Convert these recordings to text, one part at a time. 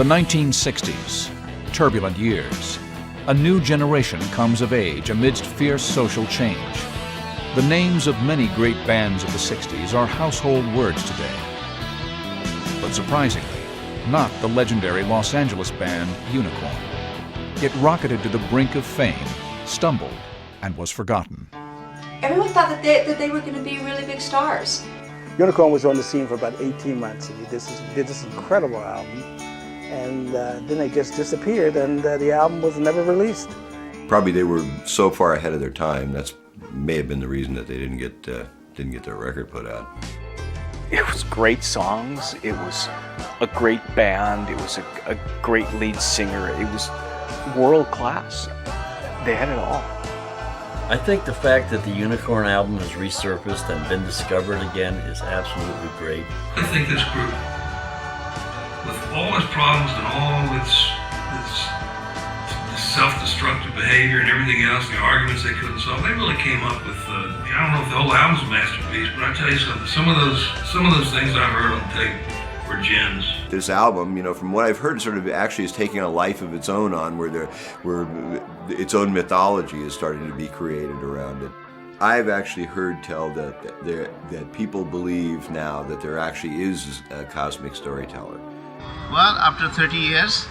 The 1960s, turbulent years. A new generation comes of age amidst fierce social change. The names of many great bands of the 60s are household words today. But surprisingly, not the legendary Los Angeles band Unicorn. It rocketed to the brink of fame, stumbled, and was forgotten. Everyone thought that they were going to be really big stars. Unicorn was on the scene for about 18 months, and he did this incredible album. And then they just disappeared, and the album was never released. Probably they were so far ahead of their time. That's may have been the reason that they didn't get their record put out. It was great songs. It was a great band. It was a great lead singer. It was world class. They had it all. I think the fact that the Unicorn album has resurfaced and been discovered again is absolutely great. I think this group, with all its problems and all its self-destructive behavior and everything else, the arguments they couldn't solve, they really came up with, I don't know if the whole album's a masterpiece, but I tell you something, some of those things I've heard on tape were gems. This album, you know, from what I've heard, sort of actually is taking a life of its own on where its own mythology is starting to be created around it. I've actually heard tell that people believe now that there actually is a cosmic storyteller. Well, after 30 years,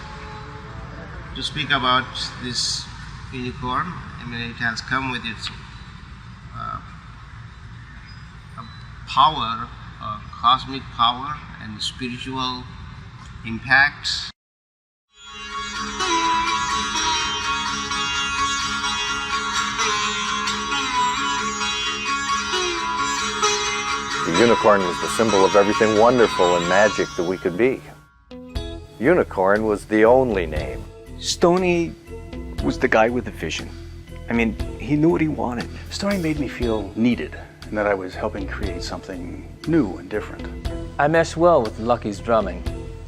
to speak about this unicorn, I mean, it has come with its power, cosmic power and spiritual impacts. The unicorn was the symbol of everything wonderful and magic that we could be. Unicorn was the only name. Stoney was the guy with the vision. I mean, he knew what he wanted. Stoney made me feel needed and that I was helping create something new and different. I meshed well with Lucky's drumming.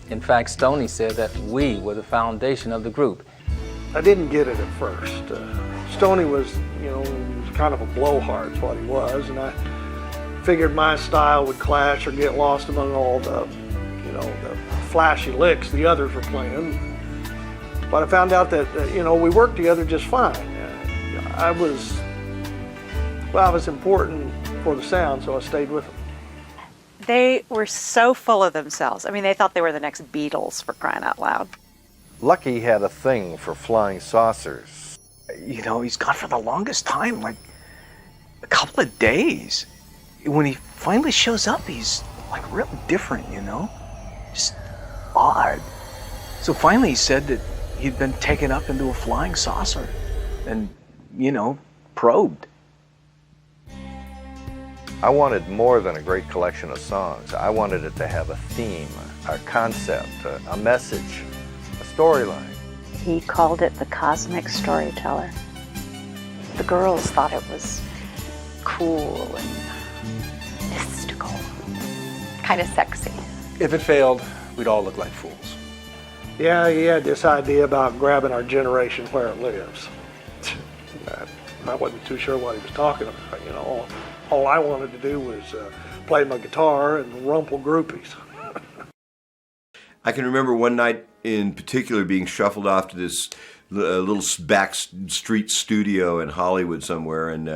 In fact, Stoney said that we were the foundation of the group. I didn't get it at first. Stoney was, he was kind of a blowhard, is what he was, and I figured my style would clash or get lost among all the flashy licks the others were playing. But I found out that, we worked together just fine. I was important for the sound, so I stayed with them. They were so full of themselves. I mean, they thought they were the next Beatles, for crying out loud. Lucky had a thing for flying saucers. He's gone for the longest time, like a couple of days. When he finally shows up, he's like real different, just odd. So finally he said that he'd been taken up into a flying saucer and, probed. I wanted more than a great collection of songs. I wanted it to have a theme, a concept, a message, a storyline. He called it the Cosmic Storyteller. The girls thought it was cool and mystical, kind of sexy. If it failed, we'd all look like fools. Yeah, he had this idea about grabbing our generation where it lives. I wasn't too sure what he was talking about, All I wanted to do was play my guitar and rumple groupies. I can remember one night in particular being shuffled off to this little back street studio in Hollywood somewhere, and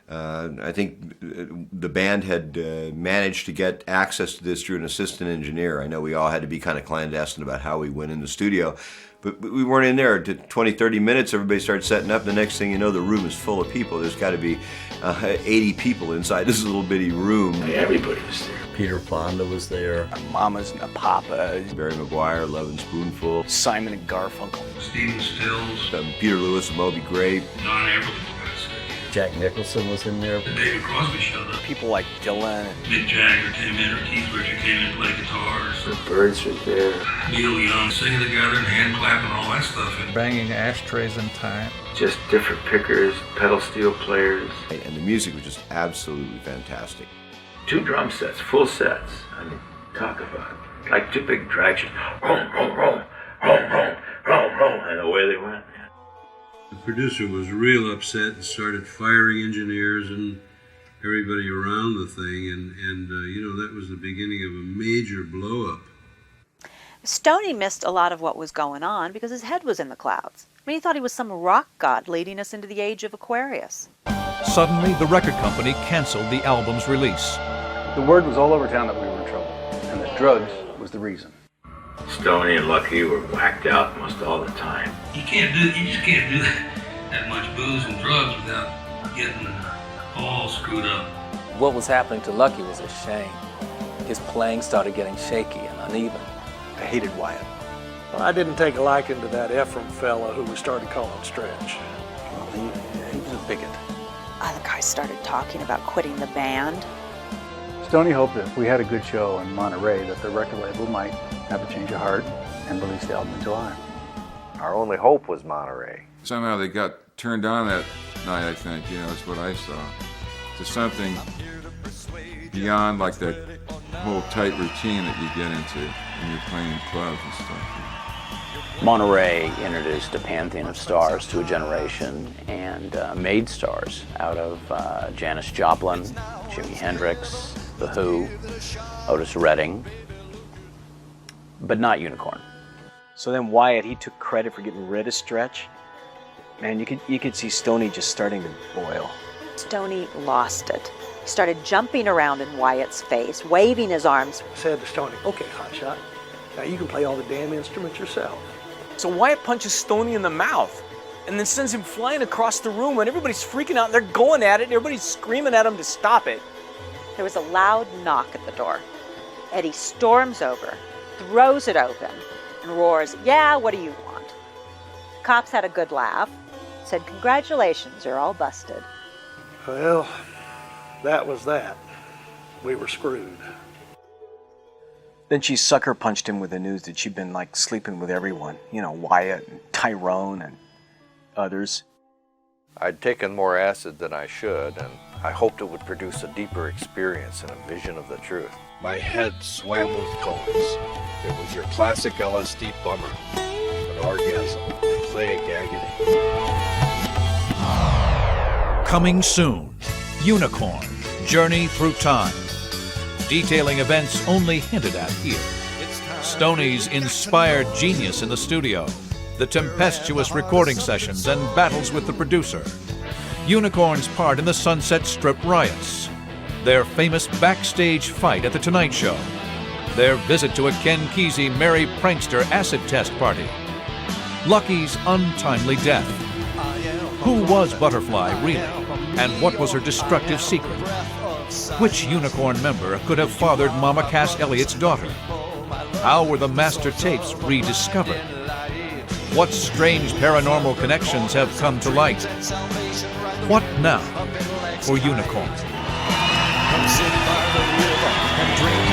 I think the band had managed to get access to this through an assistant engineer. I know we all had to be kind of clandestine about how we went in the studio, but we weren't in there. 20, 30 minutes, everybody started setting up. The next thing you know, the room is full of people. There's got to be 80 people inside this little bitty room. Everybody was there. Peter Fonda was there. Mamas and Papa. Barry McGuire, Lovin Spoonful. Simon and Garfunkel. Stephen Stills. Peter Lewis of Moby Grape. Don Everly. Jack Nicholson was in there. The David Crosby showed up. People like Dylan. Mick Jagger came in, or Keith Richards came in and played guitars. The Birds were there. Neil Young singing together and hand clapping and all that stuff. And Banging ashtrays in time. Just different pickers, pedal steel players. And the music was just absolutely fantastic. 2 drum sets, full sets. I mean, talk about it. Like 2 big drag shoes. Roam, roam, roam, roam, roam, roam, roam, and away they went. The producer was real upset and started firing engineers and everybody around the thing, and that was the beginning of a major blow-up. Stoney missed a lot of what was going on because his head was in the clouds. I mean, he thought he was some rock god leading us into the age of Aquarius. Suddenly, the record company canceled the album's release. The word was all over town that we were in trouble, and that drugs was the reason. Stoney and Lucky were whacked out most all the time. You just can't do that much booze and drugs without getting all screwed up. What was happening to Lucky was a shame. His playing started getting shaky and uneven. I hated Wyatt. Well, I didn't take a liking to that Ephraim fella who we started calling Stretch. Well, he was a bigot. Other guys started talking about quitting the band. Stoney hoped that if we had a good show in Monterey that the record label might have a change of heart and release the album in July. Our only hope was Monterey. Somehow they got turned on that night, I think, is what I saw. To something beyond like that whole tight routine that you get into when you're playing in clubs and stuff. Monterey introduced a pantheon of stars to a generation and made stars out of Janis Joplin, Jimi Hendrix, The Who, Otis Redding, but not Unicorn. So then Wyatt, he took credit for getting rid of Stretch. Man, you could see Stoney just starting to boil. Stoney lost it. He started jumping around in Wyatt's face, waving his arms. I said to Stoney, okay, hotshot, now you can play all the damn instruments yourself. So Wyatt punches Stoney in the mouth and then sends him flying across the room and everybody's freaking out and they're going at it and everybody's screaming at him to stop it. There was a loud knock at the door. Eddie storms over, throws it open, and roars, "Yeah, what do you want?" Cops had a good laugh, said, "Congratulations, you're all busted." Well, that was that. We were screwed. Then she sucker punched him with the news that she'd been like sleeping with everyone. Wyatt and Tyrone and others. I'd taken more acid than I should, and I hoped it would produce a deeper experience and a vision of the truth. My head swam with colors. It was your classic LSD bummer. An orgasm, plague agony. Coming soon, Unicorn, Journey Through Time. Detailing events only hinted at here. Stoney's inspired genius in the studio, the tempestuous recording sessions and battles with the producer, Unicorn's part in the Sunset Strip riots, their famous backstage fight at The Tonight Show, their visit to a Ken Kesey merry prankster acid test party, Lucky's untimely death. Who was Butterfly really, and what was her destructive secret? Which Unicorn member could have fathered Mama Cass Elliott's daughter? How were the master tapes rediscovered? What strange paranormal connections have come to light? What now for Unicorn? Come sit by the river and drink